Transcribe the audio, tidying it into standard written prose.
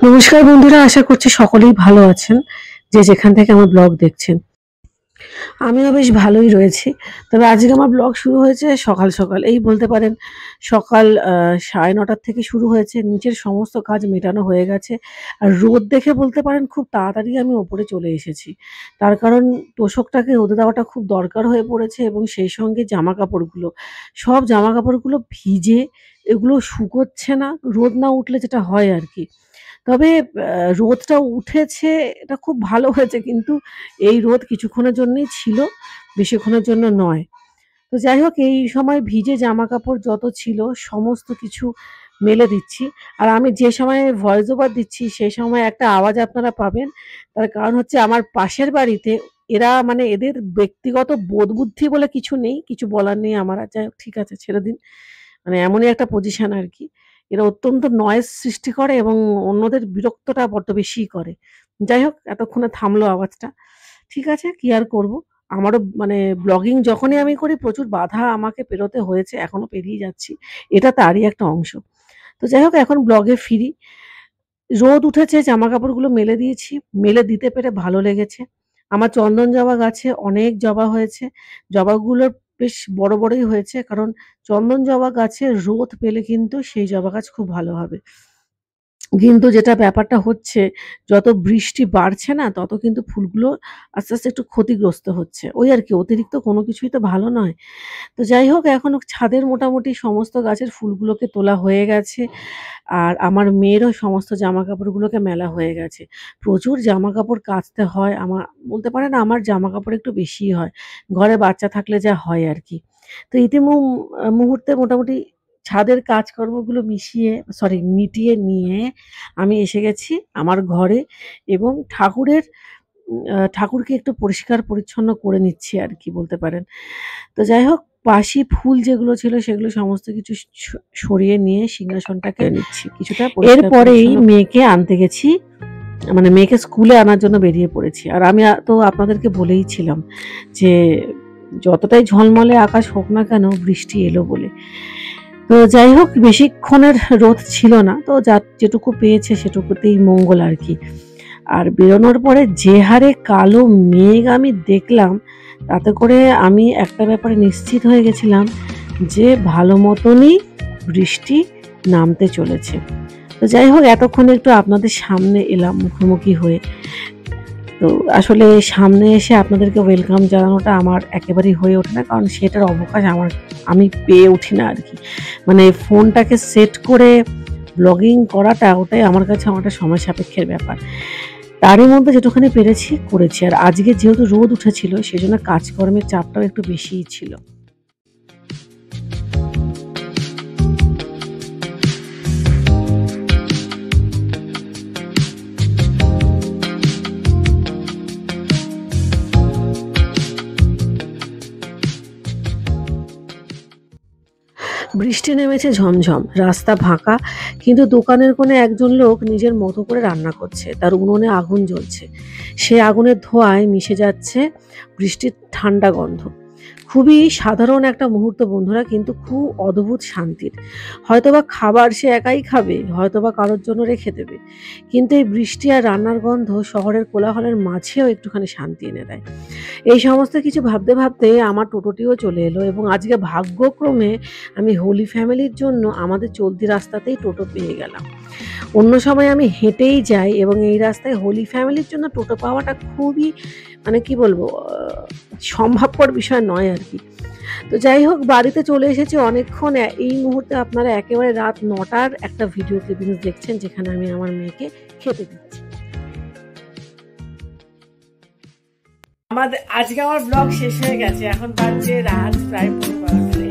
নমস্কার বন্ধুরা, আশা করছি সকলেই ভালো আছেন যে যেখান থেকে আমার ব্লগ দেখছেন। আমিও বেশ ভালোই রয়েছি। তবে আজকে আমার ব্লগ শুরু হয়েছে সকাল সকাল, এই বলতে পারেন সকাল 9:30 থেকে শুরু হয়েছে। নিচের সমস্ত কাজ মেটানো হয়ে গেছে। আর রোদ দেখে বলতে পারেন খুব তাড়াতাড়ি আমি ওপরে চলে এসেছি। তার কারণ তোশকটাকে রোদে দেওয়াটা খুব দরকার হয়ে পড়েছে এবং সেই সঙ্গে জামাকাপড়গুলো, সব জামাকাপড়গুলো ভিজে, এগুলো শুকোচ্ছে না, রোদ না উঠলে যেটা হয় আরকি। তবে রোদটা উঠেছে, এটা খুব ভালো হয়েছে, কিন্তু এই রোদ কিছুক্ষণের জন্যই ছিল, বেশিক্ষণের জন্য নয়। তো যাই হোক, এই সময় ভিজে জামাকাপড় যত ছিল সমস্ত কিছু মেলে দিচ্ছি। আর আমি যে সময়ে ভয়েস ওভার দিচ্ছি সেই সময় একটা আওয়াজ আপনারা পাবেন। তার কারণ হচ্ছে আমার পাশের বাড়িতে এরা, মানে এদের ব্যক্তিগত বোধ বুদ্ধি বলে কিছু নেই, কিছু বলার নেই আমার। আর যাই হোক, ঠিক আছে, ছেড়ে দিন। মানে এমনই একটা পজিশন আরকি। এরা অত্যন্ত নয়েজ সৃষ্টি করে এবং অন্যদের বিরক্তটা বড্ড বেশিই করে। যাই হোক, এতক্ষণে থামলো আওয়াজটা। ঠিক আছে, কি আর করব? আমারও মানে ব্লগিং যখনই আমি করি প্রচুর বাধা আমাকে পেরোতে হয়েছে, এখনো পেরিয়ে যাচ্ছি। এটা তারই একটা অংশ। তো যাই হোক, এখন ব্লগে ফিরি। রোদ উঠেছে, জামাকাপড়গুলো মেলে দিয়েছি। মেলে দিতে পেরে ভালো লেগেছে। আমার চন্দন জবা গাছে অনেক জবা হয়েছে। জবাগুলো বেশ বড়, বড়ই হয়েছে। কারণ চন্দন জবা গাছে রোদ পেলে কিন্তু সেই জবা গাছ খুব ভালো হবে। কিন্তু যেটা ব্যাপারটা হচ্ছে, যত বৃষ্টি বাড়ছে না, তত কিন্তু ফুলগুলো আস্তে, আস্তে একটু ক্ষতিগ্রস্ত হচ্ছে। ওই আরকি, অতিরিক্ত কোনো কিছুই তো ভালো নয়। তো যাই হোক, এখন ছাদের মোটামুটি সমস্ত গাছের ফুলগুলোকে তোলা হয়ে গেছে। আর আমার মেয়েরও সমস্ত জামাকাপড়গুলোকে মেলা হয়ে গেছে। প্রচুর জামাকাপড় কাচতে হয়। বলতে পারেন আমার জামাকাপড় একটু বেশিই হয়। ঘরে বাচ্চা থাকলে যা হয় আরকি। তো মুহূর্তে মোটামুটি ছাদের কাজকর্মগুলো মিটিয়ে নিয়ে আমি এসে গেছি আমার ঘরে এবং ঠাকুরকে একটু পরিষ্কার পরিচ্ছন্ন করে নিচ্ছি আরকি বলতে পারেন। তো যাই হোক, বাসি ফুল যেগুলো ছিল সেগুলো সমস্ত কিছু সরিয়ে নিয়ে সিংহাসনটাকে নিচ্ছি কিছুটা এরপরেই মেয়েকে আনতে গেছি। মানে মেয়েকে স্কুলে আনার জন্য বেরিয়ে পড়েছি। আর আমি তো আপনাদেরকে বলেই ছিলাম যে যতটাই ঝলমলে আকাশ হোক না কেন, বৃষ্টি এলো বলে। তো যাই হোক, বেশিক্ষণের রোদ ছিল না। তো যেটুকু পেয়েছে সেটুকুতেই মঙ্গল আরকি। আর বেরোনোর পরে যে হারে কালো মেঘ আমি দেখলাম, তাতে করে আমি একটা ব্যাপারে নিশ্চিত হয়ে গেছিলাম যে ভালো মতনই বৃষ্টি নামতে চলেছে। তো যাই হোক, এতক্ষণে একটু আপনাদের সামনে এলাম মুখোমুখি হয়ে। তো আসলে সামনে এসে আপনাদেরকে ওয়েলকাম জানানোটা আমার একেবারেই হয়ে ওঠে না, কারণ সেটার অবকাশ আমি পেয়ে উঠি না আরকি। মানে ফোনটাকে সেট করে ব্লগিং করাটা, ওটাই আমার কাছে অনেকটা সময় সাপেক্ষের ব্যাপার। তারই মধ্যে যেটুখানি পেরেছি করেছি। আর আজকে যেহেতু রোদ উঠেছিল, সেজন্য কাজকর্মের চাপটাও একটু বেশিই ছিল। বৃষ্টি নেমেছে ঝমঝম, রাস্তা ফাঁকা, কিন্তু দোকানের কোণে একজন লোক নিজের মতো করে রান্না করছে। তার উনুনে আগুন জ্বলছে। সে আগুনের ধোঁয়ায় মিশে যাচ্ছে বৃষ্টির ঠান্ডা গন্ধ। খুবই সাধারণ একটা মুহূর্ত বন্ধুরা, কিন্তু খুব অদ্ভুত শান্তির। হয়তোবা খাবার সে একাই খাবে, হয়তোবা কারোর জন্য রেখে দেবে, কিন্তু এই বৃষ্টি আর রান্নার গন্ধ শহরের কোলাহলের মাঝেও একটুখানি শান্তি এনে দেয়। এই সমস্ত কিছু ভাবতে ভাবতে আমার টোটোটিও চলে এলো এবং আজকে ভাগ্যক্রমে আমি হোলি ফ্যামিলির জন্য আমাদের চলতি রাস্তাতেই টোটো পেয়ে গেলাম। অন্য সময় আমি হেঁটেই যাই এবং এই রাস্তায় হোলি ফ্যামিলির জন্য টোটো পাওয়াটা খুবই, মানে কি বলবো, সম্ভবপর বিষয় নয় আরকি। তো যাই হোক, বাড়িতে চলে এসেছি অনেকক্ষণ। এই মুহূর্তে আপনারা একেবারে রাত ৯টার একটা ভিডিও ক্লিপিংস দেখছেন, যেখানে আমি আমার মেয়েকে খেতে দিচ্ছি। আজকে আমার ব্লগ শেষ হয়ে গেছে। এখন বাজছে রাত প্রায় 12:30।